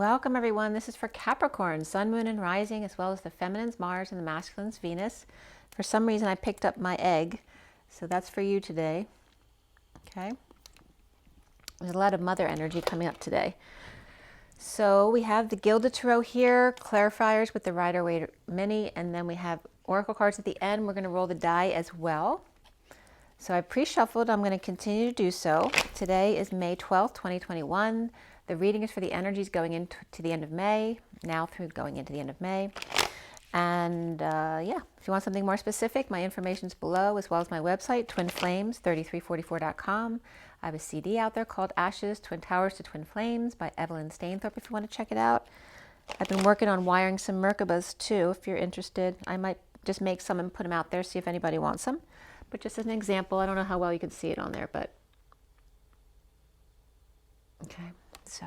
Welcome everyone. This is for Capricorn, Sun, Moon, and Rising, as well as the Feminine's Mars and the Masculine's Venus. For some reason I picked up my egg, so that's for you today. Okay. There's a lot of mother energy coming up today. So we have the Gilded Tarot here, clarifiers with the Rider-Waite Mini, and then we have oracle cards at the end. We're going to roll the die as well. So I pre-shuffled. I'm going to continue to do so. Today is May 12th, 2021. The reading is for the energies going into the end of May, now through going into the end of May. And yeah, if you want something more specific, my information is below, as well as my website, twinflames3344.com. I have a CD out there called Ashes, Twin Towers to Twin Flames by Evelyn Stainthorpe, if you want to check it out. I've been working on wiring some Merkabas too, if you're interested. I might just make some and put them out there, see if anybody wants them. But just as an example, I don't know how well you can see it on there, but okay. So,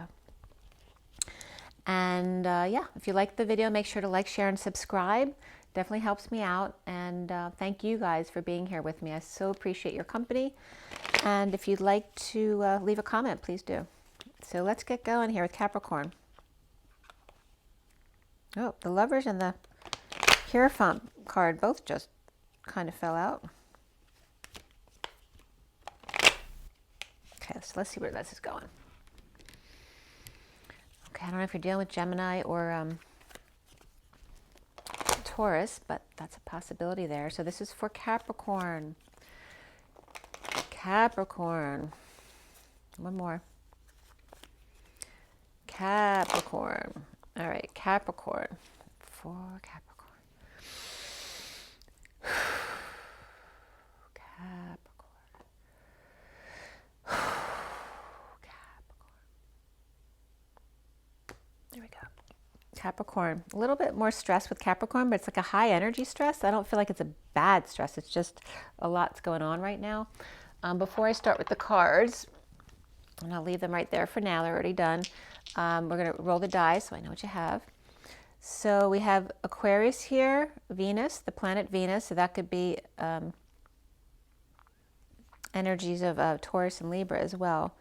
and yeah, if you like the video, make sure to like, share, and subscribe. Definitely helps me out. And thank you guys for being here with me. I so appreciate your company. And if you'd like to leave a comment, please do. So let's get going here with Capricorn. Oh, the Lovers and the Hierophant card both just kind of fell out. Okay, so let's see where this is going. I don't know if you're dealing with Gemini or Taurus, but that's a possibility there. So this is for Capricorn. Capricorn. One more. Capricorn. All right, Capricorn. For Capricorn. Capricorn. There we go. Capricorn. A little bit more stress with Capricorn, but it's like a high energy stress. I don't feel like it's a bad stress. It's just a lot's going on right now. Before I start with the cards, and I'll leave them right there for now. They're already done. We're going to roll the die so I know what you have. So we have Aquarius here, Venus, the planet Venus. So that could be energies of Taurus and Libra as well.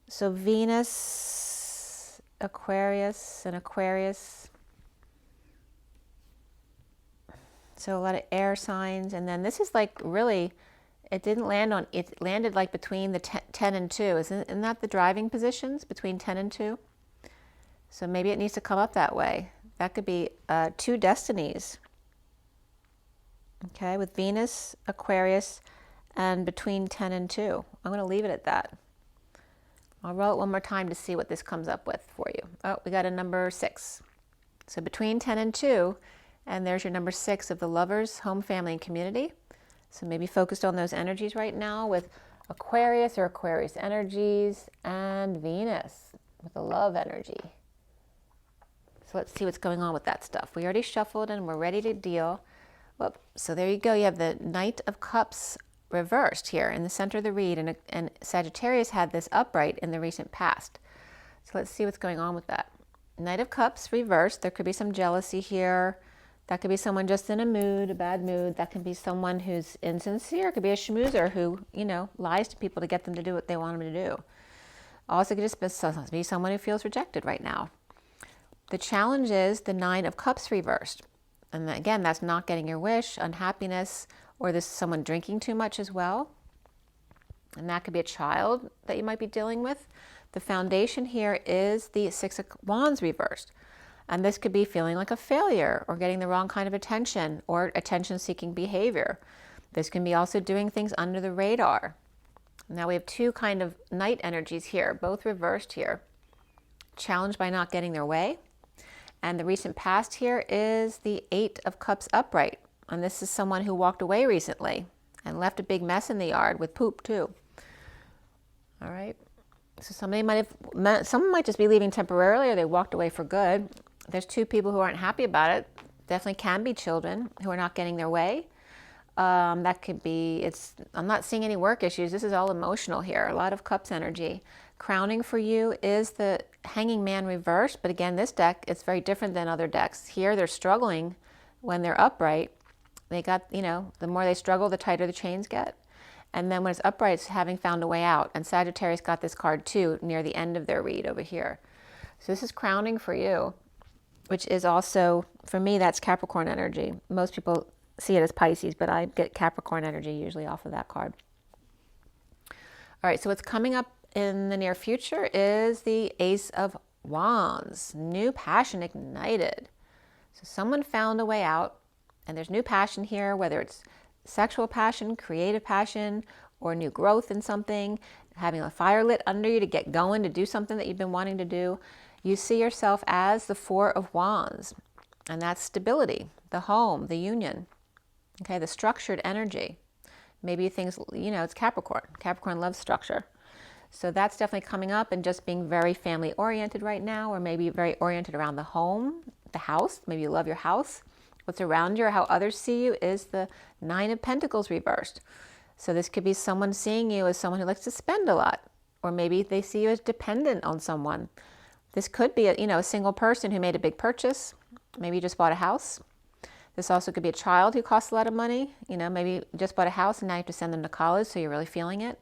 So Venus, Aquarius and Aquarius. So a lot of air signs. And then this is like really, it didn't land on, it landed like between the 10 and 2. Isn't that the driving positions between 10 and 2? So maybe it needs to come up that way. That could be 2 destinies. Okay, with Venus, Aquarius, and between 10 and 2. I'm going to leave it at that. I'll roll it one more time to see what this comes up with for you. Oh, we got a number 6. So between 10 and 2, and there's your number 6 of the Lovers, Home, Family, and Community. So maybe focused on those energies right now with Aquarius or Aquarius energies and Venus with the love energy. So let's see what's going on with that stuff. We already shuffled and we're ready to deal. Whoop. So there you go. You have the Knight of Cups reversed here in the center of the read, and Sagittarius had this upright in the recent past. So let's see what's going on with that. Knight of Cups reversed. There could be some jealousy here. That could be someone just in a mood, a bad mood. That can be someone who's insincere. It could be a schmoozer who, you know, lies to people to get them to do what they want them to do. Also could just be someone who feels rejected right now. The challenge is the 9 of Cups reversed. And again, that's not getting your wish, unhappiness, or this is someone drinking too much as well. And that could be a child that you might be dealing with. The foundation here is the 6 of Wands reversed. And this could be feeling like a failure or getting the wrong kind of attention or attention-seeking behavior. This can be also doing things under the radar. Now we have 2 kind of night energies here, both reversed here. Challenged by not getting their way. And the recent past here is the 8 of Cups upright. And this is someone who walked away recently and left a big mess in the yard with poop too. All right. So someone might just be leaving temporarily, or they walked away for good. There's 2 people who aren't happy about it. Definitely can be children who are not getting their way. That could be, I'm not seeing any work issues. This is all emotional here. A lot of Cups energy. Crowning for you is the Hanging Man reversed. But again, this deck, it's very different than other decks. Here they're struggling when they're upright. They got, you know, the more they struggle, the tighter the chains get. And then when it's upright, it's having found a way out. And Sagittarius got this card too near the end of their read over here. So this is crowning for you, which is also, for me, that's Capricorn energy. Most people see it as Pisces, but I get Capricorn energy usually off of that card. All right, so what's coming up in the near future is the Ace of Wands, new passion ignited. So someone found a way out, and there's new passion here, whether it's sexual passion, creative passion, or new growth in something, having a fire lit under you to get going, to do something that you've been wanting to do. You see yourself as the Four of Wands, and that's stability, the home, the union, okay, the structured energy. Maybe things, you know, it's Capricorn. Capricorn loves structure. So that's definitely coming up, and just being very family oriented right now, or maybe very oriented around the home, the house. Maybe you love your house. What's around you or how others see you is the Nine of Pentacles reversed. So this could be someone seeing you as someone who likes to spend a lot, or maybe they see you as dependent on someone. This could be a single person who made a big purchase. Maybe you just bought a house. This also could be a child who costs a lot of money. Maybe you just bought a house and now you have to send them to college, so you're really feeling it.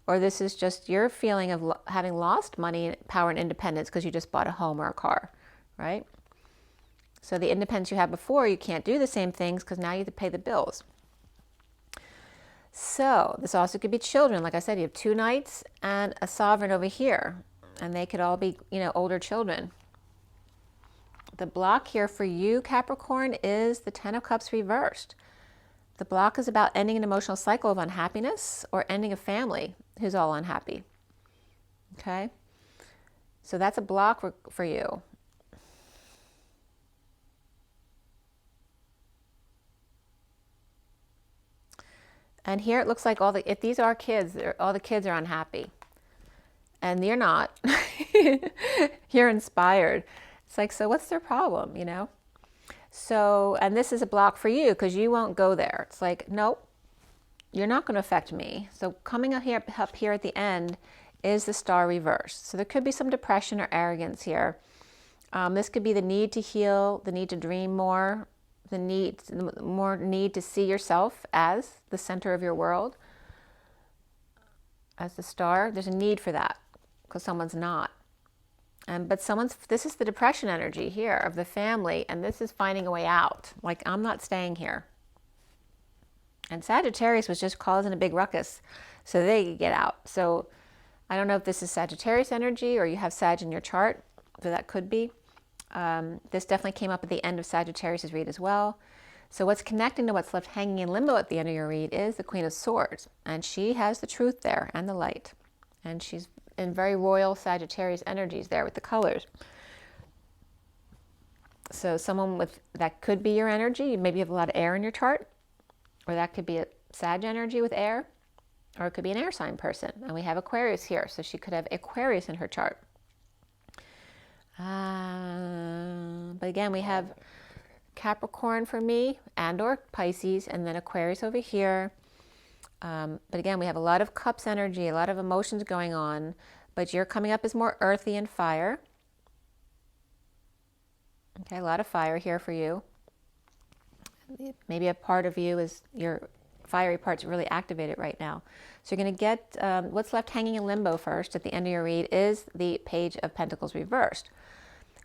Or this is just your feeling of having lost money, power, and independence because you just bought a home or a car, right? So the independence you had before, you can't do the same things because now you have to pay the bills. So this also could be children. Like I said, you have two knights and a sovereign over here, and they could all be, older children. The block here for you, Capricorn, is the Ten of Cups reversed. The block is about ending an emotional cycle of unhappiness or ending a family who's all unhappy. Okay? So that's a block for you. And here it looks like if these are kids, all the kids are unhappy. And you're not. You're inspired. It's like, so what's their problem, So, and this is a block for you because you won't go there. It's like, nope, you're not going to affect me. So coming up here at the end is the Star reversed. So there could be some depression or arrogance here. This could be the need to heal, the need to dream more, the more need to see yourself as the center of your world, as the star. There's a need for that because someone's not. But this is the depression energy here of the family, and this is finding a way out. Like, I'm not staying here. And Sagittarius was just causing a big ruckus so they could get out. So I don't know if this is Sagittarius energy or you have Sag in your chart, so that could be. This definitely came up at the end of Sagittarius' read as well. So what's connecting to what's left hanging in limbo at the end of your read is the Queen of Swords. And she has the truth there and the light. And she's in very royal Sagittarius energies there with the colors. So someone that could be your energy. Maybe you have a lot of air in your chart. Or that could be a Sag energy with air. Or it could be an air sign person. And we have Aquarius here. So she could have Aquarius in her chart. But again, we have Capricorn for me, and or Pisces, and then Aquarius over here. But again, we have a lot of cups energy, a lot of emotions going on, but you're coming up as more earthy and fire. Okay, a lot of fire here for you. Maybe a part of you is your fiery part's really activated right now. So you're going to get what's left hanging in limbo first at the end of your read is the Page of Pentacles reversed,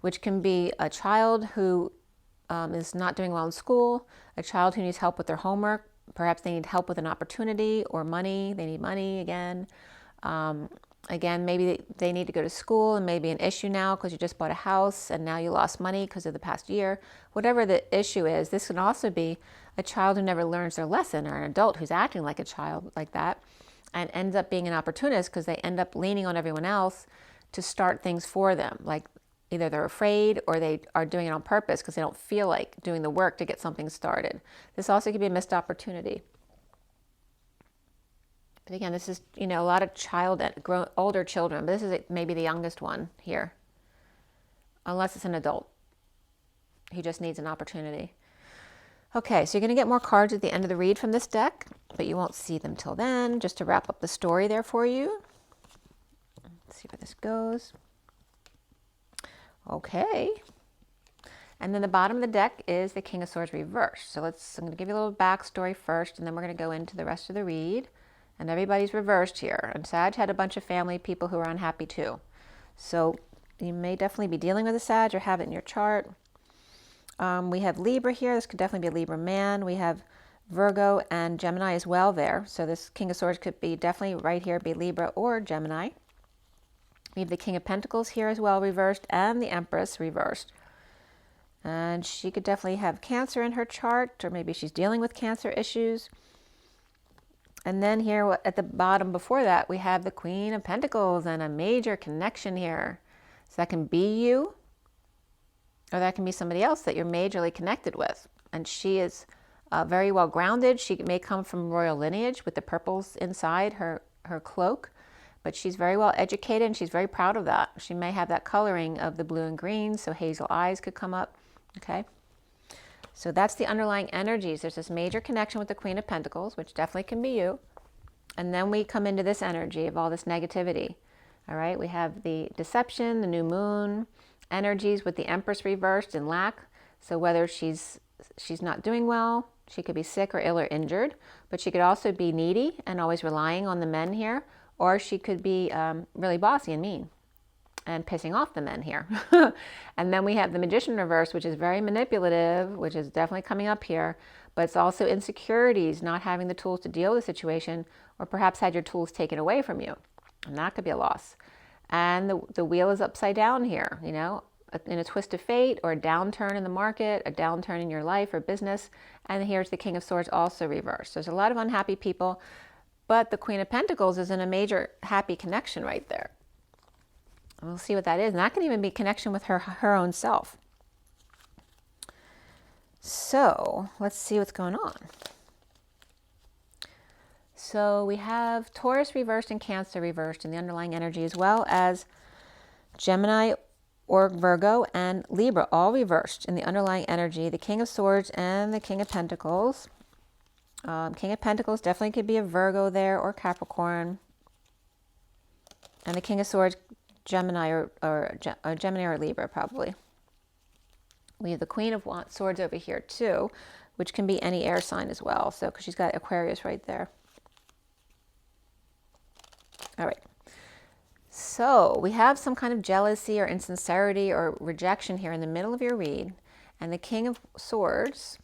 which can be a child who is not doing well in school, a child who needs help with their homework. Perhaps they need help with an opportunity or money. They need money again. Again, maybe they need to go to school and maybe an issue now because you just bought a house and now you lost money because of the past year. Whatever the issue is, this can also be a child who never learns their lesson, or an adult who's acting like a child like that and ends up being an opportunist because they end up leaning on everyone else to start things for them. Like either they're afraid or they are doing it on purpose because they don't feel like doing the work to get something started. This also could be a missed opportunity. But again, this is, a lot of older children, but this is maybe the youngest one here. Unless it's an adult. He just needs an opportunity. Okay, so you're going to get more cards at the end of the read from this deck, but you won't see them till then. Just to wrap up the story there for you. Let's see where this goes. Okay. And then the bottom of the deck is the King of Swords reversed. So I'm going to give you a little backstory first, and then we're going to go into the rest of the read. And everybody's reversed here. And Sag had a bunch of family people who are unhappy too. So You may definitely be dealing with a Sag or have it in your chart. We have Libra here. This could definitely be a Libra man. We have Virgo and Gemini as well there. So this King of Swords could be definitely right here, be Libra or Gemini. We have the King of Pentacles here as well reversed, and the Empress reversed. And she could definitely have Cancer in her chart, or maybe she's dealing with Cancer issues. And then here at the bottom before that, we have the Queen of Pentacles and a major connection here. So that can be you, or that can be somebody else that you're majorly connected with. And she is very well grounded. She may come from royal lineage with the purples inside her cloak, but she's very well educated and she's very proud of that. She may have that coloring of the blue and green, so hazel eyes could come up, okay? So that's the underlying energies. There's this major connection with the Queen of Pentacles, which definitely can be you. And then we come into this energy of all this negativity, all right? We have the deception, the new moon, energies with the Empress reversed in lack. So whether she's not doing well, she could be sick or ill or injured, but she could also be needy and always relying on the men here, or she could be really bossy and mean and pissing off the men here. And then we have the Magician reverse, which is very manipulative, which is definitely coming up here, but it's also insecurities, not having the tools to deal with the situation, or perhaps had your tools taken away from you. And that could be a loss. And the wheel is upside down here, you know, in a twist of fate, or a downturn in the market, a downturn in your life or business. And here's the King of Swords also reversed. There's a lot of unhappy people, but the Queen of Pentacles is in a major happy connection right there. We'll see what that is. And that can even be connection with her own self. So let's see what's going on. So we have Taurus reversed and Cancer reversed in the underlying energy, as well as Gemini or Virgo and Libra, all reversed in the underlying energy. The King of Swords and the King of Pentacles. King of Pentacles definitely could be a Virgo there, or Capricorn. And the King of Swords, Gemini or Gemini or Libra probably. We have the Queen of Swords over here too, which can be any air sign as well. So, because she's got Aquarius right there. All right. So we have some kind of jealousy or insincerity or rejection here in the middle of your read. And the King of Swords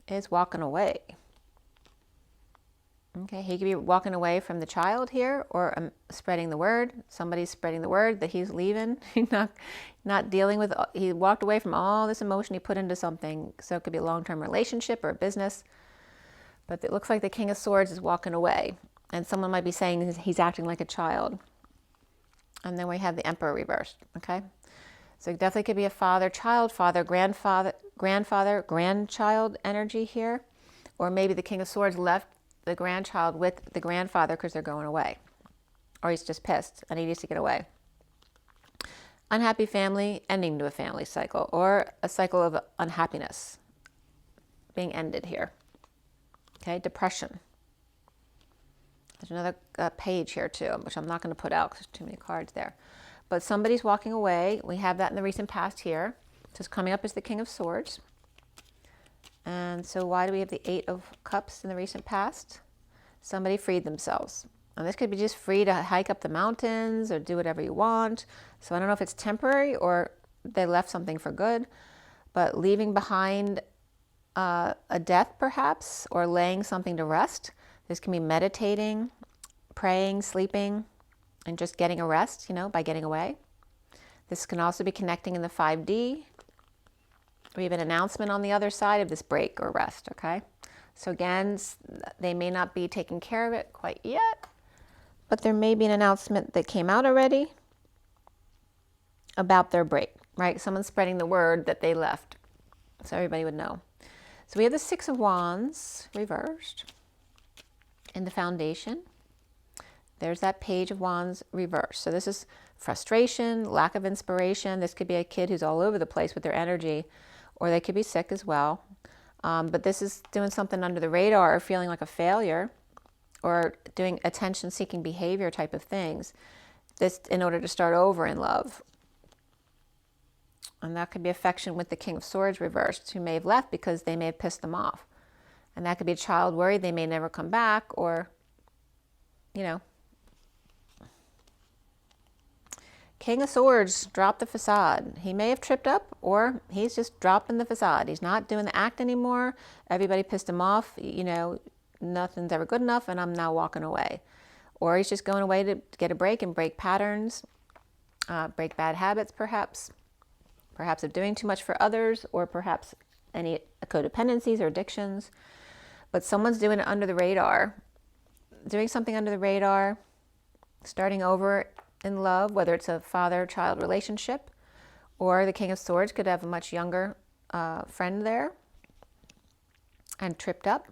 is walking away. Okay, he could be walking away from the child here, or spreading the word. Somebody's spreading the word that he's leaving. He's not dealing with, he walked away from all this emotion he put into something. So it could be a long-term relationship or a business. But it looks like the King of Swords is walking away. And someone might be saying he's acting like a child. And then we have the Emperor reversed, okay? So it definitely could be a father, child, father, grandfather, grandchild energy here. Or maybe the King of Swords left the grandchild with the grandfather because they're going away. Or he's just pissed and he needs to get away. Unhappy family, ending to a family cycle. Or a cycle of unhappiness being ended here. Okay, depression. There's another page here too, which I'm not going to put out because there's too many cards there. But somebody's walking away. We have that in the recent past here. Just coming up is the King of Swords. And so why do we have the Eight of Cups in the recent past? Somebody freed themselves. And this could be just free to hike up the mountains or do whatever you want. So I don't know if it's temporary or they left something for good. But leaving behind a death perhaps, or laying something to rest. This can be meditating, praying, sleeping, and just getting a rest, you know, by getting away. This can also be connecting in the 5D. We have an announcement on the other side of this break or rest, okay? So again, they may not be taking care of it quite yet, but there may be an announcement that came out already about their break, right? Someone's spreading the word that they left, so everybody would know. So we have the Six of Wands reversed in the foundation. There's that Page of Wands reversed. So this is frustration, lack of inspiration. This could be a kid who's all over the place with their energy, or they could be sick as well. But this is doing something under the radar, or feeling like a failure, or doing attention-seeking behavior type of things. This in order to start over in love. And that could be affection with the King of Swords reversed, who may have left because they may have pissed them off. And that could be a child worried they may never come back, or, you know, King of Swords dropped the facade. He may have tripped up, or he's just dropping the facade. He's not doing the act anymore. Everybody pissed him off. You know, nothing's ever good enough, and I'm now walking away. Or he's just going away to get a break and break patterns, break bad habits, perhaps of doing too much for others, or perhaps any codependencies or addictions. But someone's doing it under the radar, doing something under the radar, starting over in love, whether it's a father-child relationship, or the King of Swords could have a much younger friend there and tripped up.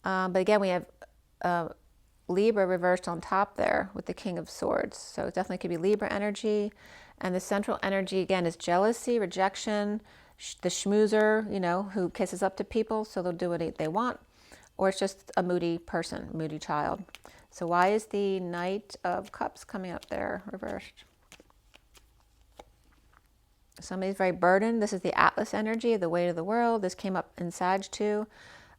But again, we have Libra reversed on top there with the King of Swords. So it definitely could be Libra energy. And the central energy, again, is jealousy, rejection, the schmoozer, you know, who kisses up to people, so they'll do what they want. Or it's just a moody person, moody child. So why is the Knight of Cups coming up there reversed? Somebody's very burdened. This is the Atlas energy, the weight of the world. This came up in Sag too.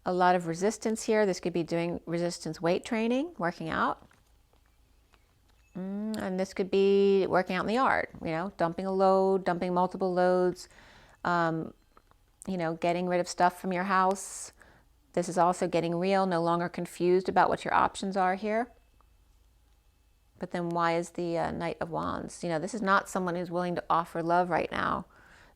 A lot of resistance here. This could be doing resistance weight training, working out. And this could be working out in the yard, you know, dumping a load, dumping multiple loads, you know, getting rid of stuff from your house. This is also getting real, no longer confused about what your options are here. But then why is the Knight of Wands? You know, this is not someone who's willing to offer love right now.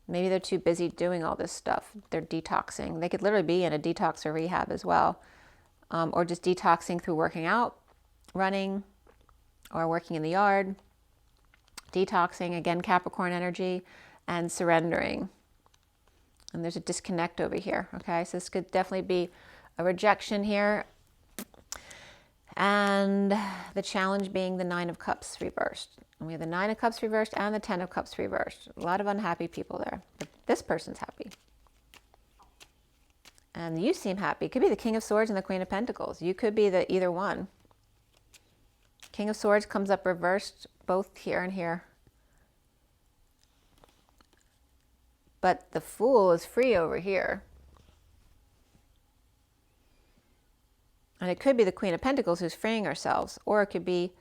Maybe they're too busy doing all this stuff. They're detoxing. They could literally be in a detox or rehab as well. Or just detoxing through working out, running, or working in the yard. Detoxing, again, Capricorn energy, and surrendering. And there's a disconnect over here, okay? So this could definitely be a rejection here. And the challenge being the Nine of Cups reversed. And we have the Nine of Cups reversed and the Ten of Cups reversed. A lot of unhappy people there. But this person's happy. And you seem happy. It could be the King of Swords and the Queen of Pentacles. You could be the either one. King of Swords comes up reversed, both here and here. But the Fool is free over here. And it could be the Queen of Pentacles who's freeing herself, or it could be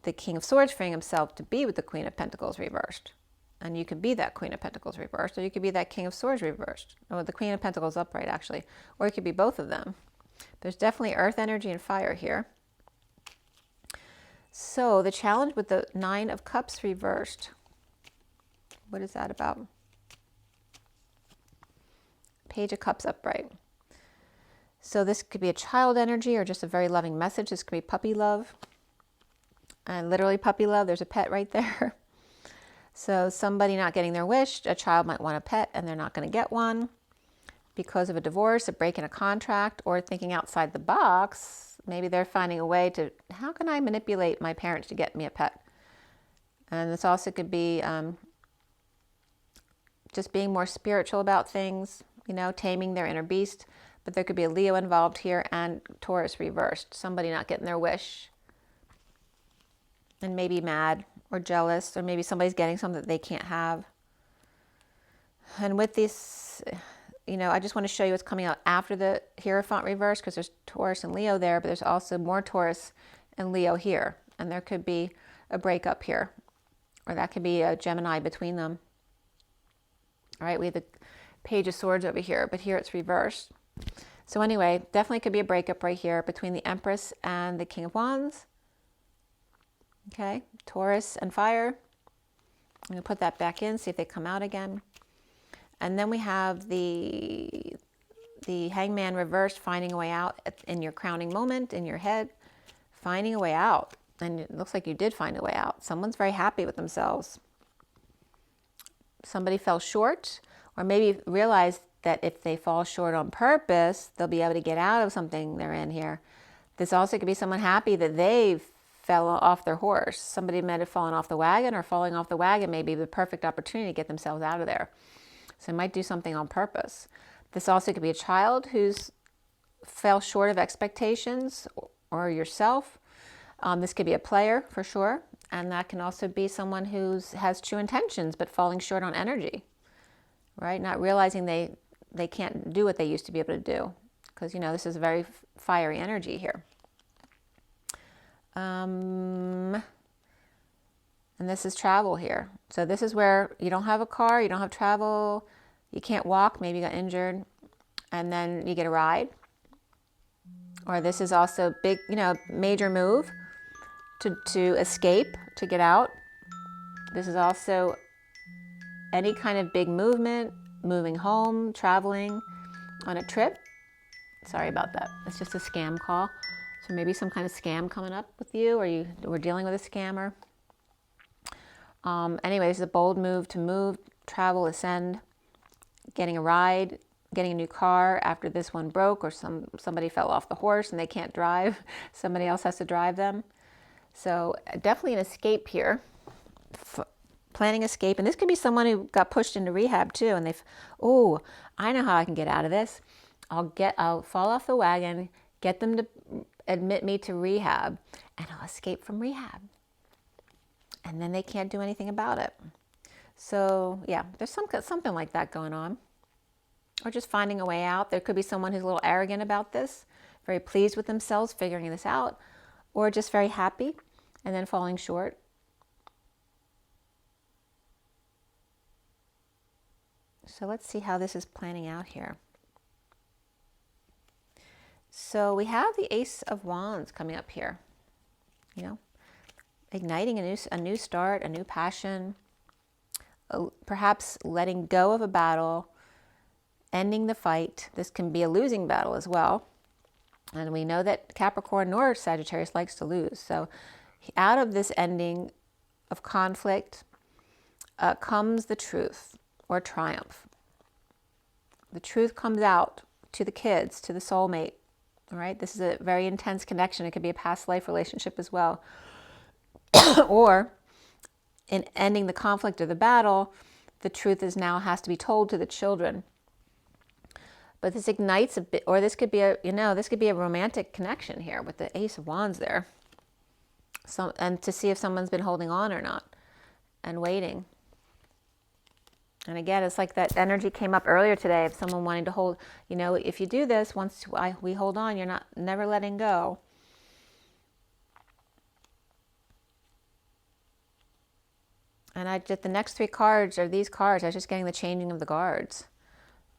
the King of Swords freeing himself to be with the Queen of Pentacles reversed. And you could be that Queen of Pentacles reversed, or you could be that King of Swords reversed. Or the Queen of Pentacles upright, actually. Or it could be both of them. There's definitely earth energy and fire here. So the challenge with the Nine of Cups reversed, what is that about? Page of Cups upright. So this could be a child energy or just a very loving message. This could be puppy love. And literally puppy love, there's a pet right there. So somebody not getting their wish, a child might want a pet and they're not going to get one because of a divorce, a break in a contract, or thinking outside the box. Maybe they're finding a way to, how can I manipulate my parents to get me a pet? And this also could be just being more spiritual about things, you know, taming their inner beast. But there could be a Leo involved here and Taurus reversed. Somebody not getting their wish and maybe mad or jealous, or maybe somebody's getting something that they can't have. And with this, you know, I just want to show you what's coming out after the Hierophant reverse, because there's Taurus and Leo there, but there's also more Taurus and Leo here. And there could be a breakup here, or that could be a Gemini between them. All right, we have the Page of Swords over here, but here it's reversed. So anyway, definitely could be a breakup right here between the Empress and the King of Wands. Okay, Taurus and fire. I'm going to put that back in, see if they come out again. And then we have the Hangman reversed, finding a way out in your crowning moment, in your head, finding a way out. And it looks like you did find a way out. Someone's very happy with themselves. Somebody fell short, or maybe realized that if they fall short on purpose, they'll be able to get out of something they're in here. This also could be someone happy that they fell off their horse. Somebody might have fallen off the wagon, or falling off the wagon may be the perfect opportunity to get themselves out of there. So they might do something on purpose. This also could be a child who's fell short of expectations, or yourself. This could be a player for sure. And that can also be someone who has true intentions, but falling short on energy, right? Not realizing they can't do what they used to be able to do. Because, you know, this is very fiery energy here. And And this is travel here. So this is where you don't have a car, you don't have travel, you can't walk, maybe you got injured, and then you get a ride. Or this is also big, you know, major move to escape, to get out. This is also any kind of big movement, moving home, traveling, on a trip. Sorry about that. It's just a scam call. So maybe some kind of scam coming up with you, or you were dealing with a scammer. Anyway, this is a bold move to move, travel, ascend, getting a ride, getting a new car after this one broke, or somebody fell off the horse and they can't drive. Somebody else has to drive them. So definitely an escape here. Planning escape. And this could be someone who got pushed into rehab too. And oh, I know how I can get out of this. I'll fall off the wagon, get them to admit me to rehab, and I'll escape from rehab. And then they can't do anything about it. So yeah, there's something like that going on. Or just finding a way out. There could be someone who's a little arrogant about this, very pleased with themselves figuring this out, or just very happy and then falling short. So let's see how this is planning out here. So we have the Ace of Wands coming up here, you know, igniting a new start, a new passion, perhaps letting go of a battle, ending the fight. This can be a losing battle as well. And we know that Capricorn nor Sagittarius likes to lose. So out of this ending of conflict comes the truth or triumph. The truth comes out to the kids, to the soulmate. All right, this is a very intense connection. It could be a past life relationship as well. Or in ending the conflict or the battle, the truth has to be told to the children. But this ignites a bit, or this could be a romantic connection here with the Ace of Wands there. And to see if someone's been holding on or not and waiting. And again, it's like that energy came up earlier today of someone wanting to hold, you know, if you do this, once we hold on, you're never letting go. And the next three cards are these cards. I was just getting the changing of the guards.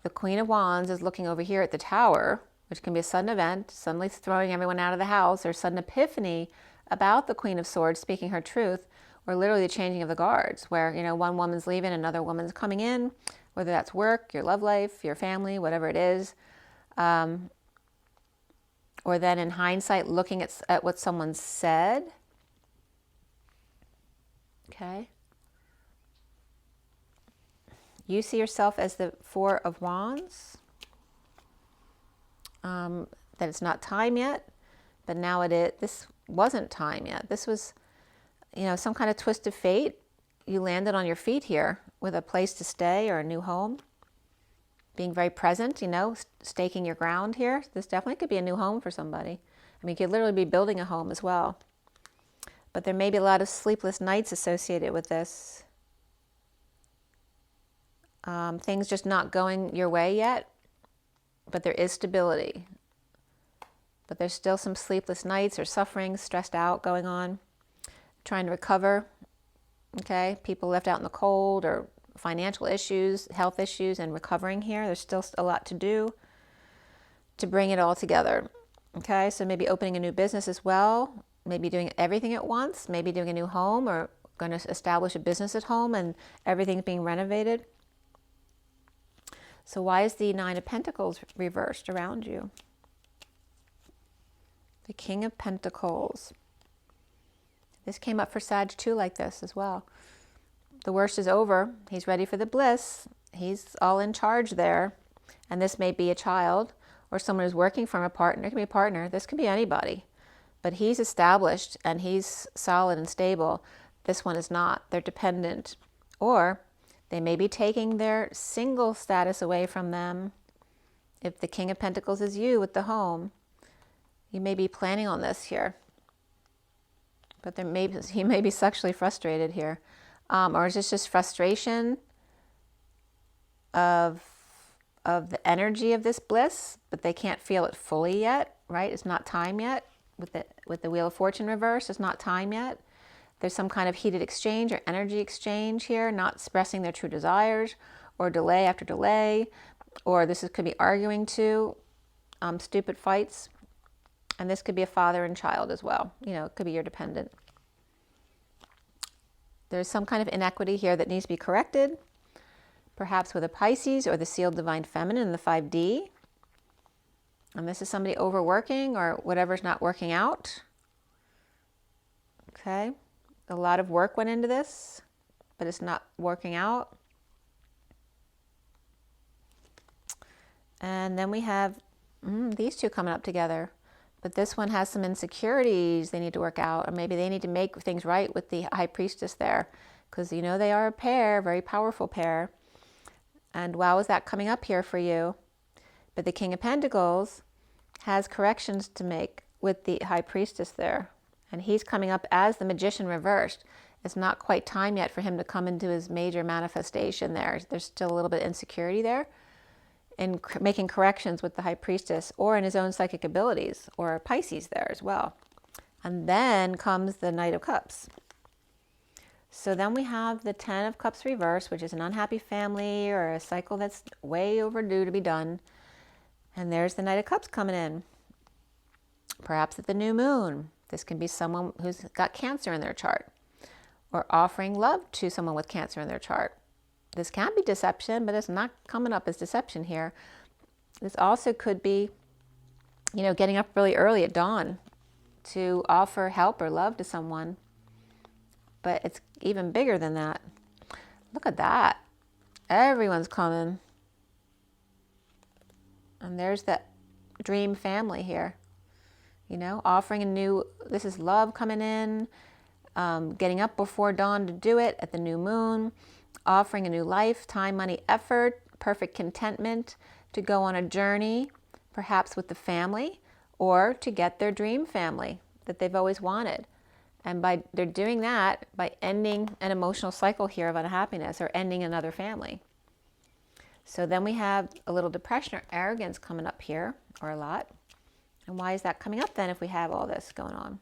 The Queen of Wands is looking over here at the Tower, which can be a sudden event, suddenly throwing everyone out of the house, or sudden epiphany about the Queen of Swords speaking her truth, or literally the changing of the guards, where, you know, one woman's leaving, another woman's coming in, whether that's work, your love life, your family, whatever it is. Or then in hindsight, looking at what someone said. Okay. You see yourself as the Four of Wands. That it's not time yet, but now it is. This wasn't time yet. This was, you know, some kind of twist of fate. You landed on your feet here with a place to stay or a new home. Being very present, you know, staking your ground here. This definitely could be a new home for somebody. I mean, you could literally be building a home as well. But there may be a lot of sleepless nights associated with this. Things just not going your way yet, but there is stability. But there's still some sleepless nights or suffering, stressed out going on, trying to recover. Okay, people left out in the cold, or financial issues, health issues, and recovering here. There's still a lot to do to bring it all together. Okay, so maybe opening a new business as well, maybe doing everything at once, maybe doing a new home, or going to establish a business at home and everything's being renovated. So why is the Nine of Pentacles reversed around you? The King of Pentacles. This came up for Sag too, like this as well. The worst is over. He's ready for the bliss. He's all in charge there. And this may be a child or someone who's working from a partner. It can be a partner. This can be anybody. But he's established and he's solid and stable. This one is not. They're dependent. Or they may be taking their single status away from them. If the King of Pentacles is you with the home, you may be planning on this here. But he may be sexually frustrated here. Or is this just frustration of the energy of this bliss, but they can't feel it fully yet, right? It's not time yet. With the Wheel of Fortune reverse, it's not time yet. There's some kind of heated exchange or energy exchange here, not expressing their true desires, or delay after delay, or could be arguing too, stupid fights. And this could be a father and child as well. You know, it could be your dependent. There's some kind of inequity here that needs to be corrected, perhaps with a Pisces or the sealed divine feminine in the 5D. And this is somebody overworking or whatever's not working out. Okay. A lot of work went into this, but it's not working out. And then we have these two coming up together. But this one has some insecurities they need to work out, or maybe they need to make things right with the High Priestess there, because you know they are a pair, very powerful pair. And wow, is that coming up here for you? But the King of Pentacles has corrections to make with the High Priestess there. And he's coming up as the Magician reversed. It's not quite time yet for him to come into his major manifestation there. There's still a little bit of insecurity there, in making corrections with the High Priestess, or in his own psychic abilities, or Pisces there as well. And then comes the Knight of Cups. So then we have the 10 of Cups reversed, which is an unhappy family or a cycle that's way overdue to be done. And there's the Knight of Cups coming in. Perhaps at the new moon. This can be someone who's got Cancer in their chart, or offering love to someone with Cancer in their chart. This can be deception, but it's not coming up as deception here. This also could be, you know, getting up really early at dawn to offer help or love to someone. But it's even bigger than that. Look at that. Everyone's coming. And there's that dream family here. You know, offering a new, this is love coming in, getting up before dawn to do it at the new moon. Offering a new life, time, money, effort, perfect contentment to go on a journey, perhaps with the family, or to get their dream family that they've always wanted. And they're doing that by ending an emotional cycle here of unhappiness, or ending another family. So then we have a little depression or arrogance coming up here, or a lot. And why is that coming up then if we have all this going on?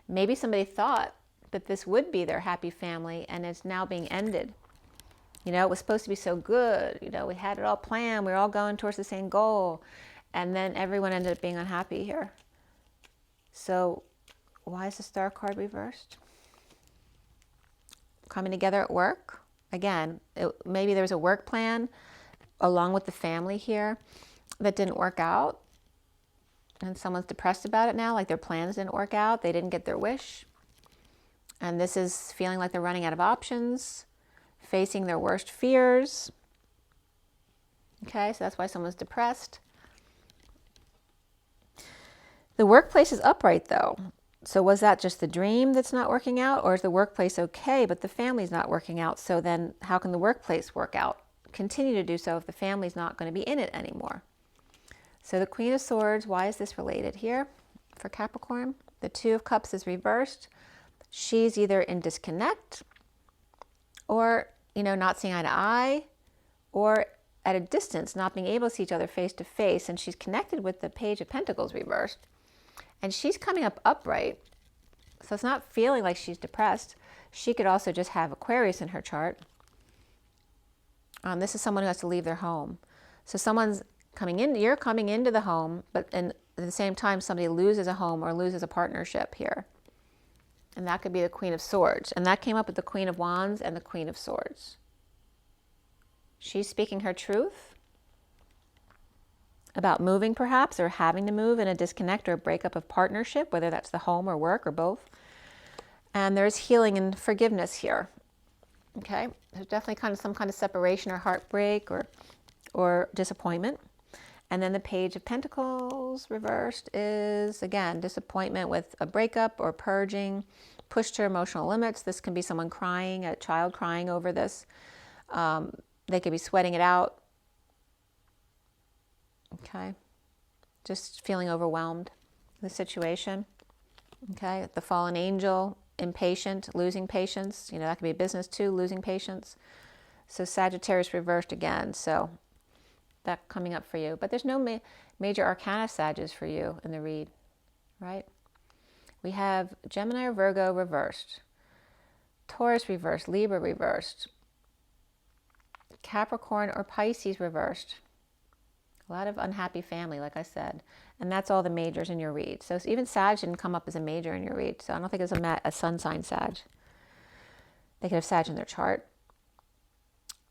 Maybe somebody thought that this would be their happy family, and it's now being ended. You know, it was supposed to be so good. You know, we had it all planned. We were all going towards the same goal. And then everyone ended up being unhappy here. So why is the Star card reversed? Coming together at work. Again, maybe there was a work plan along with the family here that didn't work out. And someone's depressed about it now, like their plans didn't work out. They didn't get their wish. And this is feeling like they're running out of options, facing their worst fears. Okay, so that's why someone's depressed. The workplace is upright though. So was that just the dream that's not working out, or is the workplace okay, but the family's not working out? So then how can the workplace work out? Continue to do so if the family's not going to be in it anymore. So the Queen of Swords, why is this related here for Capricorn? The Two of Cups is reversed. She's either in disconnect, or, you know, not seeing eye to eye, or at a distance, not being able to see each other face to face. And she's connected with the Page of Pentacles reversed. And she's coming up upright. So it's not feeling like she's depressed. She could also just have Aquarius in her chart. This is someone who has to leave their home. So someone's coming in, you're coming into the home, but at the same time, somebody loses a home or loses a partnership here. And that could be the Queen of Swords. And that came up with the Queen of Wands and the Queen of Swords. She's speaking her truth about moving perhaps, or having to move in a disconnect or a breakup of partnership, whether that's the home or work or both. And there's healing and forgiveness here. Okay, there's definitely some kind of separation or heartbreak or disappointment. And then the Page of Pentacles reversed is, again, disappointment with a breakup or purging, pushed to emotional limits. This can be someone crying, a child crying over this. They could be sweating it out. Okay, just feeling overwhelmed with the situation. Okay, the fallen angel, impatient, losing patience. You know, that could be business too, losing patience. So Sagittarius reversed again. So that coming up for you. But there's no major arcana Sagittarius for you in the read, right? We have Gemini or Virgo reversed, Taurus reversed, Libra reversed, Capricorn or Pisces reversed. A lot of unhappy family, like I said. And that's all the majors in your read. So even Sag didn't come up as a major in your read. So I don't think it's a sun sign Sag. They could have Sag in their chart.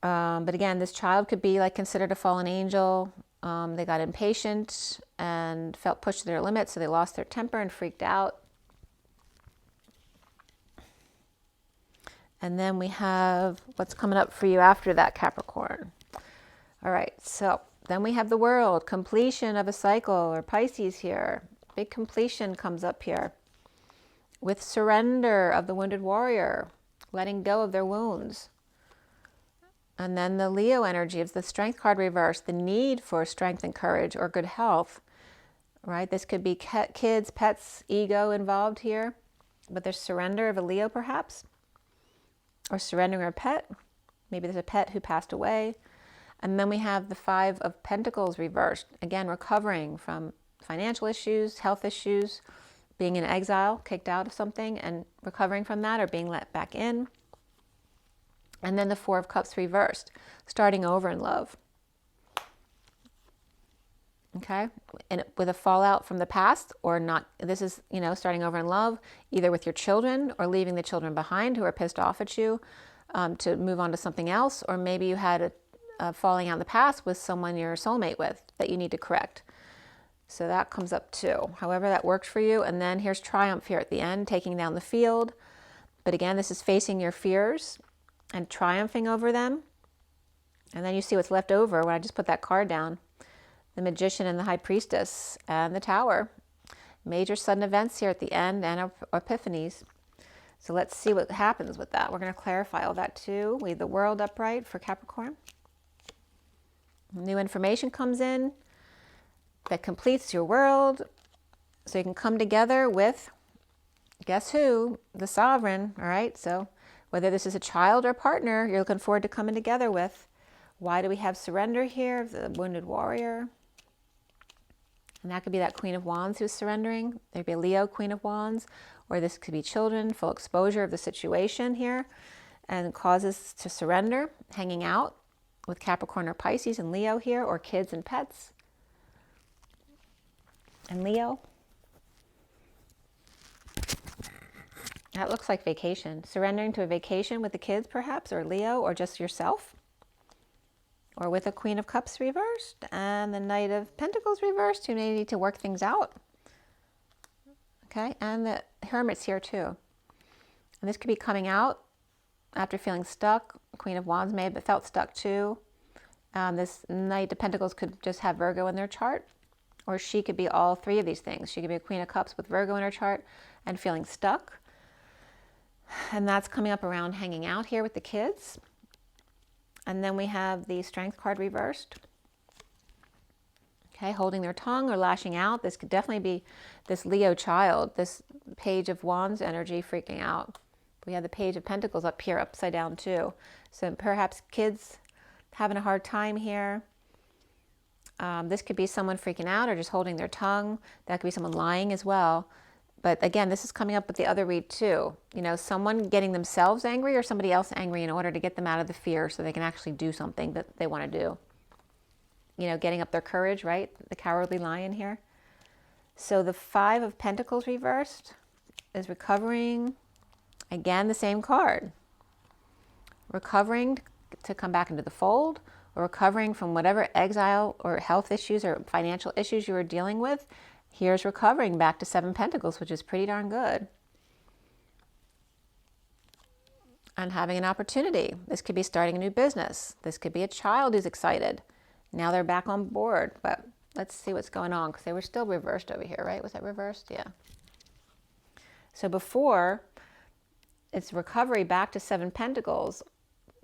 But again, this child could be like considered a fallen angel. They got impatient and felt pushed to their limits, so they lost their temper and freaked out. And then we have what's coming up for you after that, Capricorn. All right, so then we have the World, completion of a cycle, or Pisces here. Big completion comes up here with surrender of the wounded warrior, letting go of their wounds. And then the Leo energy of the Strength card reversed, the need for strength and courage or good health, right? This could be kids, pets, ego involved here, but there's surrender of a Leo perhaps, or surrendering a pet. Maybe there's a pet who passed away. And then we have the Five of Pentacles reversed. Again, recovering from financial issues, health issues, being in exile, kicked out of something, and recovering from that or being let back in. And then the Four of Cups reversed, starting over in love. Okay, and with a fallout from the past or not, this is, starting over in love, either with your children or leaving the children behind who are pissed off at you, to move on to something else. Or maybe you had a falling out in the past with someone you're a soulmate with that you need to correct. So that comes up too. However that works for you. And then here's triumph here at the end, taking down the field. But again, this is facing your fears and triumphing over them. And then you see what's left over when I just put that card down. The Magician and the High Priestess and the Tower. Major sudden events here at the end and epiphanies. So let's see what happens with that. We're going to clarify all that too. We have the World upright for Capricorn. New information comes in that completes your world. So you can come together with, guess who? The Sovereign. All right. So whether this is a child or partner, you're looking forward to coming together with. Why do we have surrender here? The wounded warrior. And that could be that Queen of Wands who's surrendering. There could be a Leo Queen of Wands, or this could be children, full exposure of the situation here, and causes to surrender, hanging out with Capricorn or Pisces and Leo here, or kids and pets and Leo. That looks like vacation. Surrendering to a vacation with the kids perhaps, or Leo, or just yourself. Or with a Queen of Cups reversed and the Knight of Pentacles reversed, who may need to work things out. Okay, and the Hermit's here too. And this could be coming out after feeling stuck. Queen of Wands may have felt stuck too. This Knight of Pentacles could just have Virgo in their chart, or she could be all three of these things. She could be a Queen of Cups with Virgo in her chart and feeling stuck. And that's coming up around hanging out here with the kids. And then we have the Strength card reversed. Okay, holding their tongue or lashing out. This could definitely be this Leo child, this Page of Wands energy freaking out. We have the Page of Pentacles up here, upside down too. So perhaps kids having a hard time here. This could be someone freaking out or just holding their tongue. That could be someone lying as well. But again, this is coming up with the other read too. Someone getting themselves angry or somebody else angry in order to get them out of the fear so they can actually do something that they want to do. Getting up their courage, right? The cowardly lion here. So the Five of Pentacles reversed is recovering. Again, the same card. Recovering to come back into the fold, or recovering from whatever exile or health issues or financial issues you were dealing with. Here's recovering back to Seven Pentacles, which is pretty darn good. And having an opportunity. This could be starting a new business. This could be a child who's excited. Now they're back on board. But let's see what's going on, because they were still reversed over here, right? Was that reversed? Yeah. So before, it's recovery back to Seven Pentacles,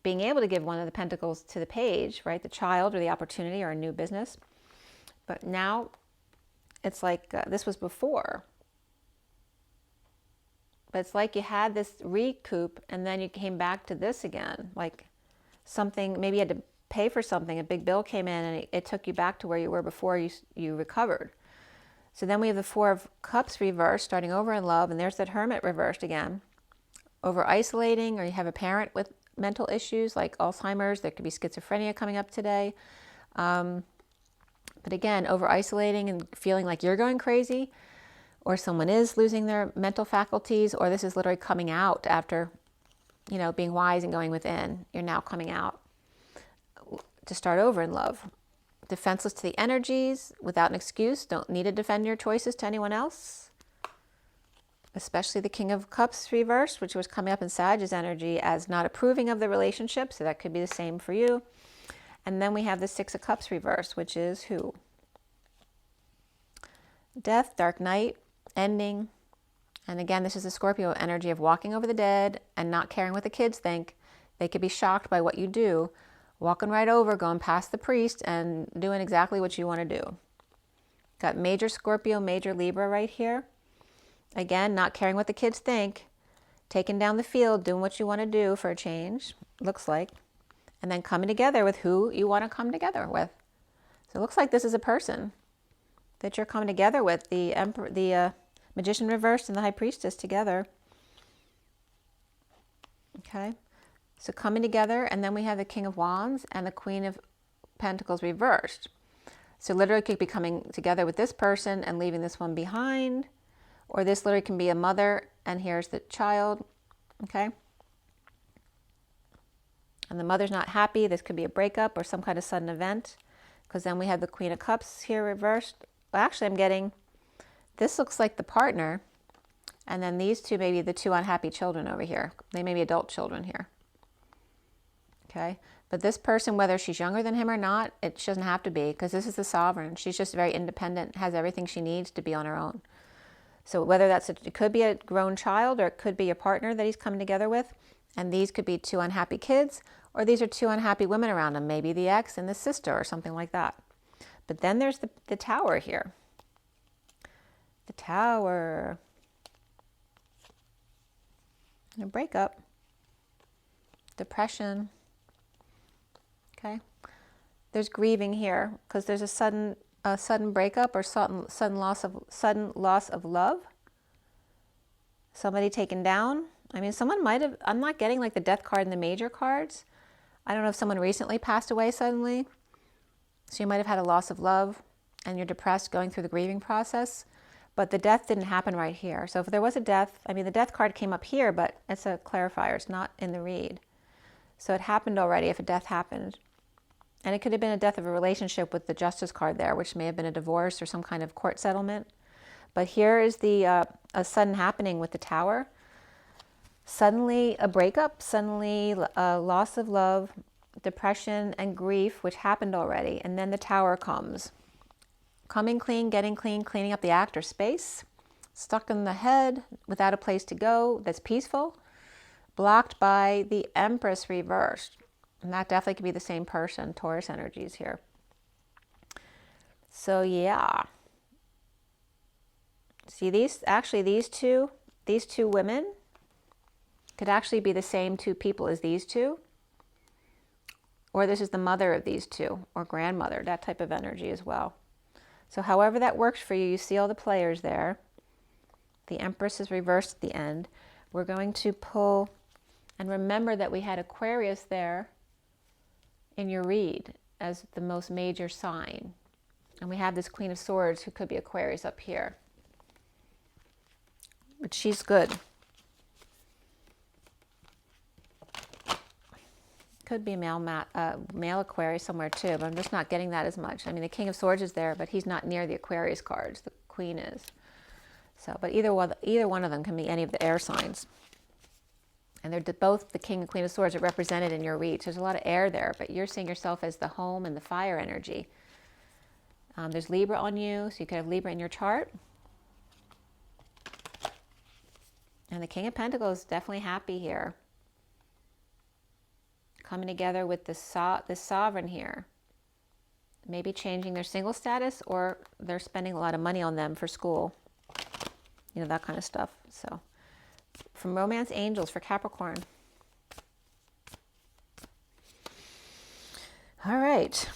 being able to give one of the pentacles to the page, right? The child or the opportunity or a new business. But now it's like this was before. But it's like you had this recoup and then you came back to this again. Like something, maybe you had to pay for something, a big bill came in and it took you back to where you were before you recovered. So then we have the Four of Cups reversed, starting over in love, and there's that Hermit reversed again. Over isolating, or you have a parent with mental issues like Alzheimer's. There could be schizophrenia coming up today. But again, over isolating and feeling like you're going crazy, or someone is losing their mental faculties, or this is literally coming out after, you know, being wise and going within. You're now coming out to start over in love. Defenseless to the energies, without an excuse. Don't need to defend your choices to anyone else. Especially the King of Cups reversed, which was coming up in Sagittarius energy as not approving of the relationship. So that could be the same for you. And then we have the Six of Cups reversed, which is who? Death, dark night, ending. And again, this is the Scorpio energy of walking over the dead and not caring what the kids think. They could be shocked by what you do. Walking right over, going past the priest and doing exactly what you want to do. Got major Scorpio, major Libra right here. Again, not caring what the kids think. Taking down the field, doing what you want to do for a change, looks like. And then coming together with who you want to come together with. So it looks like this is a person that you're coming together with. The Emperor, the Magician reversed and the High Priestess together. Okay. So coming together, and then we have the King of Wands and the Queen of Pentacles reversed. So literally could be coming together with this person and leaving this one behind. Or this literally can be a mother, and here's the child, okay? And the mother's not happy. This could be a breakup or some kind of sudden event, because then we have the Queen of Cups here reversed. Well, actually, I'm getting, this looks like the partner, and then these two may be the two unhappy children over here. They may be adult children here. Okay, but this person, whether she's younger than him or not, it doesn't have to be, because this is the sovereign. She's just very independent, has everything she needs to be on her own. So whether that's, it could be a grown child, or it could be a partner that he's coming together with, and these could be two unhappy kids, or these are two unhappy women around him, maybe the ex and the sister or something like that. But then there's the Tower here. The Tower. A breakup. Depression. Okay, there's grieving here because there's a sudden breakup or sudden loss of love. Somebody taken down. I mean, someone might have. I'm not getting like the Death card and the major cards. I don't know if someone recently passed away suddenly, so you might have had a loss of love, and you're depressed going through the grieving process. But the death didn't happen right here. So if there was a death, I mean, the Death card came up here, but it's a clarifier. It's not in the read. So it happened already if a death happened. And it could have been a death of a relationship with the Justice card there, which may have been a divorce or some kind of court settlement. But here is the a sudden happening with the Tower. Suddenly a breakup, suddenly a loss of love, depression and grief, which happened already. And then the Tower comes. Coming clean, getting clean, cleaning up the act or space. Stuck in the head, without a place to go, that's peaceful. Blocked by the Empress reversed. And that definitely could be the same person, Taurus energies here. So yeah. See, these two women could actually be the same two people as these two. Or this is the mother of these two, or grandmother, that type of energy as well. So however that works for you, you see all the players there. The Empress is reversed at the end. We're going to pull, and remember that we had Aquarius there in your read as the most major sign. And we have this Queen of Swords who could be Aquarius up here. But she's good. Could be male Aquarius somewhere too, but I'm just not getting that as much. I mean, the King of Swords is there, but he's not near the Aquarius cards. The Queen is. So, but either one of them can be any of the air signs. And they're both the King and Queen of Swords are represented in your reach. There's a lot of air there, but you're seeing yourself as the home and the fire energy. There's Libra on you, so you could have Libra in your chart. And the King of Pentacles is definitely happy here. Coming together with this sovereign here. Maybe changing their single status, or they're spending a lot of money on them for school. You know, that kind of stuff. So, from Romance Angels for Capricorn. All right.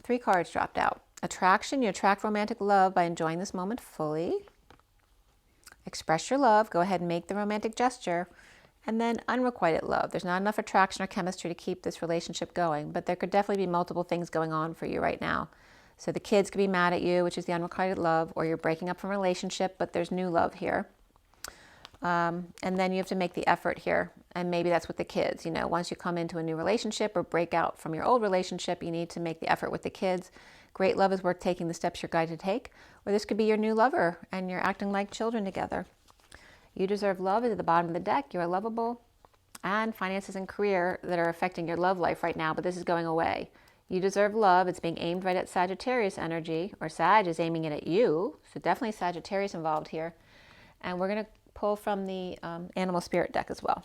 3 cards dropped out. Attraction, you attract romantic love by enjoying this moment fully. Express your love. Go ahead and make the romantic gesture. And then unrequited love. There's not enough attraction or chemistry to keep this relationship going, but there could definitely be multiple things going on for you right now. So the kids could be mad at you, which is the unrequited love, or you're breaking up from a relationship, but there's new love here. And then you have to make the effort here. And maybe that's with the kids. You know, once you come into a new relationship or break out from your old relationship, you need to make the effort with the kids. Great love is worth taking the steps you're guided to take. Or this could be your new lover and you're acting like children together. You deserve love is at the bottom of the deck. You are lovable. And finances and career that are affecting your love life right now, but this is going away. You deserve love. It's being aimed right at Sagittarius energy, or Sag is aiming it at you. So definitely Sagittarius involved here. And we're going to pull from the animal spirit deck as well.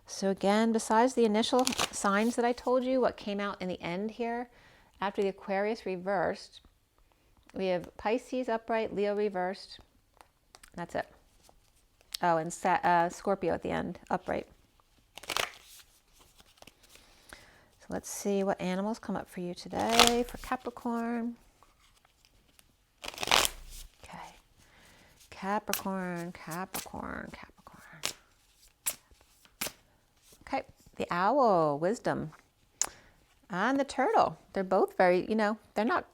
So again, besides the initial signs that I told you, what came out in the end here, after the Aquarius reversed, we have Pisces upright, Leo reversed. That's it. Oh, and Scorpio at the end, upright. So let's see what animals come up for you today for Capricorn. Okay. Capricorn, Capricorn, Capricorn. Okay. The owl, wisdom. And the turtle. They're both very,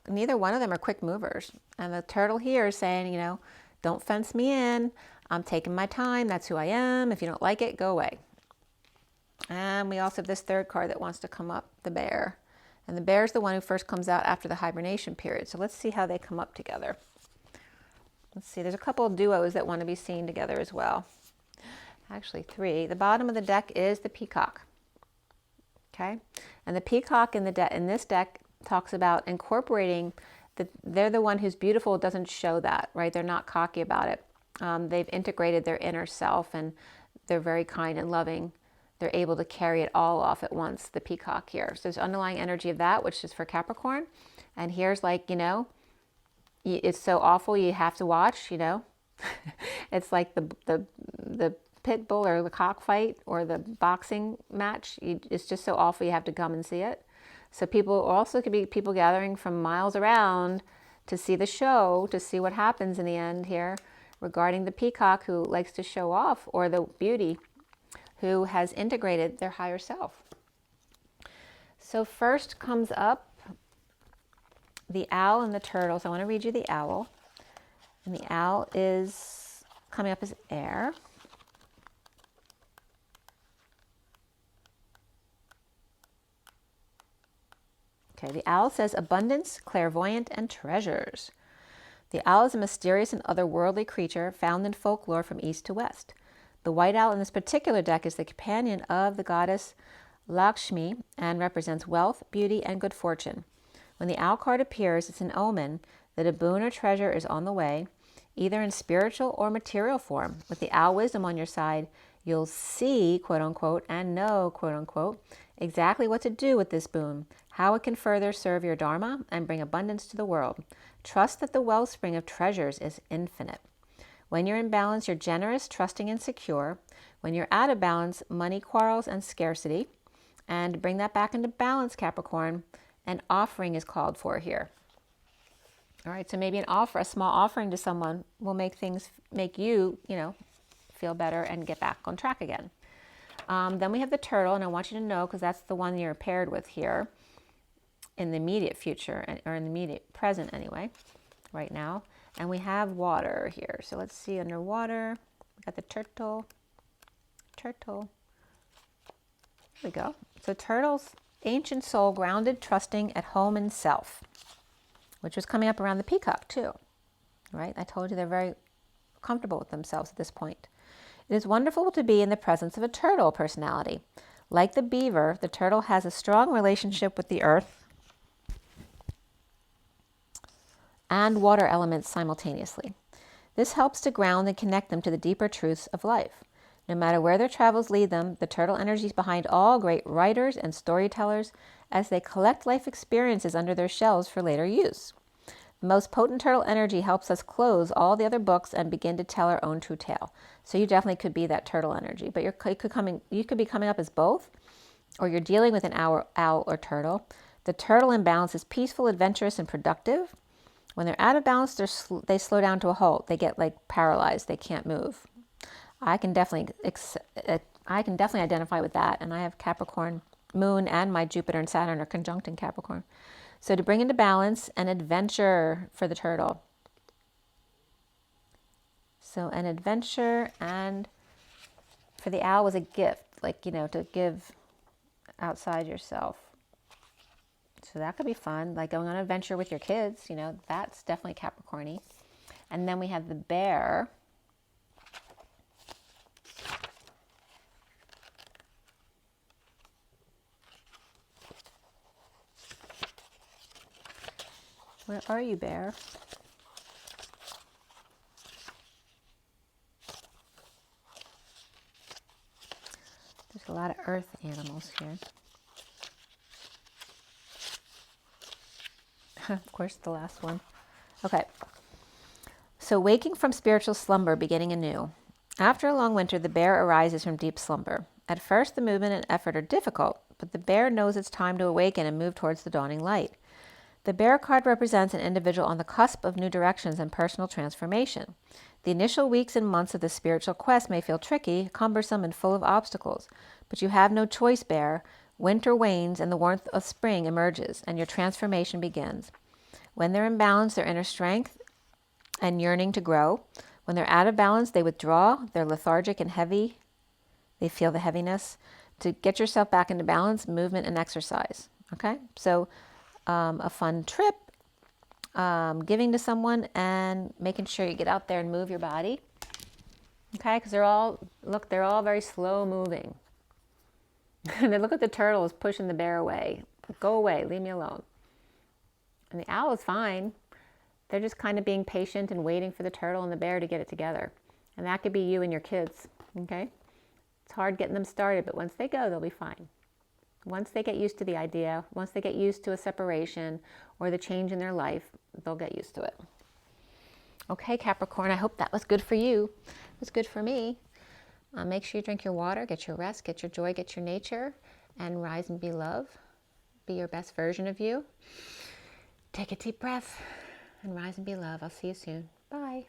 neither one of them are quick movers. And the turtle here is saying, don't fence me in. I'm taking my time. That's who I am. If you don't like it, go away. And we also have this third card that wants to come up, the bear. And the bear is the one who first comes out after the hibernation period. So let's see how they come up together. Let's see. There's a couple of duos that want to be seen together as well. Actually, 3. The bottom of the deck is the peacock. Okay, and the peacock in this deck talks about incorporating they're the one who's beautiful, doesn't show that, right? They're not cocky about it. They've integrated their inner self and they're very kind and loving. They're able to carry it all off at once, the peacock here. So there's underlying energy of that, which is for Capricorn. And here's like, it's so awful you have to watch, It's like the pit bull or the cockfight or the boxing match. It's just so awful you have to come and see it. So could be people gathering from miles around to see the show, to see what happens in the end here regarding the peacock who likes to show off, or the beauty who has integrated their higher self. So first comes up the owl and the turtle. So I want to read you the owl. And the owl is coming up as air. Okay, the owl says abundance, clairvoyant, and treasures. The owl is a mysterious and otherworldly creature found in folklore from east to west. The white owl in this particular deck is the companion of the goddess Lakshmi and represents wealth, beauty, and good fortune. When the owl card appears, it's an omen that a boon or treasure is on the way, either in spiritual or material form. With the owl wisdom on your side, you'll see, quote unquote, and know, quote unquote, exactly what to do with this boon, how it can further serve your dharma and bring abundance to the world. Trust that the wellspring of treasures is infinite. When you're in balance, you're generous, trusting, and secure. When you're out of balance, money quarrels and scarcity. And to bring that back into balance, Capricorn, an offering is called for here. All right, so maybe a small offering to someone will make you, feel better and get back on track again. Then we have the turtle, and I want you to know, because that's the one you're paired with here in the immediate future, or in the immediate present anyway, right now. And we have water here. So let's see, underwater, we got the turtle. Here we go. So turtle's ancient soul, grounded, trusting, at home in self, which was coming up around the peacock too, right? I told you they're very comfortable with themselves at this point. It is wonderful to be in the presence of a turtle personality. Like the beaver, the turtle has a strong relationship with the earth and water elements simultaneously. This helps to ground and connect them to the deeper truths of life. No matter where their travels lead them, the turtle energy is behind all great writers and storytellers as they collect life experiences under their shells for later use. The most potent turtle energy helps us close all the other books and begin to tell our own true tale. So you definitely could be that turtle energy, but you could be coming up as both, or you're dealing with an owl or turtle. The turtle in balance is peaceful, adventurous, and productive. When they're out of balance, they slow down to a halt. They get like paralyzed. They can't move. I can definitely identify with that. And I have Capricorn moon, and my Jupiter and Saturn are conjunct in Capricorn. So to bring into balance, an adventure for the turtle. So an adventure, and for the owl was a gift, like, you know, to give outside yourself. So that could be fun, like going on an adventure with your kids, you know, that's definitely Capricorn-y. And then we have the bear. Where are you, bear? There's a lot of earth animals here. Of course, the last one. Okay. So waking from spiritual slumber, beginning anew. After a long winter, the bear arises from deep slumber. At first, the movement and effort are difficult, but the bear knows it's time to awaken and move towards the dawning light. The bear card represents an individual on the cusp of new directions and personal transformation. The initial weeks and months of the spiritual quest may feel tricky, cumbersome, and full of obstacles, but you have no choice, bear. Winter wanes and the warmth of spring emerges, and your transformation begins. When they're in balance, their inner strength and yearning to grow. When they're out of balance, they withdraw. They're lethargic and heavy. They feel the heaviness. To get yourself back into balance, movement and exercise. Okay? So a fun trip, giving to someone, and making sure you get out there and move your body. Okay? Because they're all very slow moving. And then look at the turtle is pushing the bear away. Go away, leave me alone. And the owl is fine. They're just kind of being patient and waiting for the turtle and the bear to get it together. And that could be you and your kids, okay? It's hard getting them started, but once they go, they'll be fine. Once they get used to the idea, once they get used to a separation or the change in their life, they'll get used to it. Okay, Capricorn, I hope that was good for you. It was good for me. Make sure you drink your water, get your rest, get your joy, get your nature, and rise and be love. Be your best version of you. Take a deep breath and rise and be love. I'll see you soon. Bye.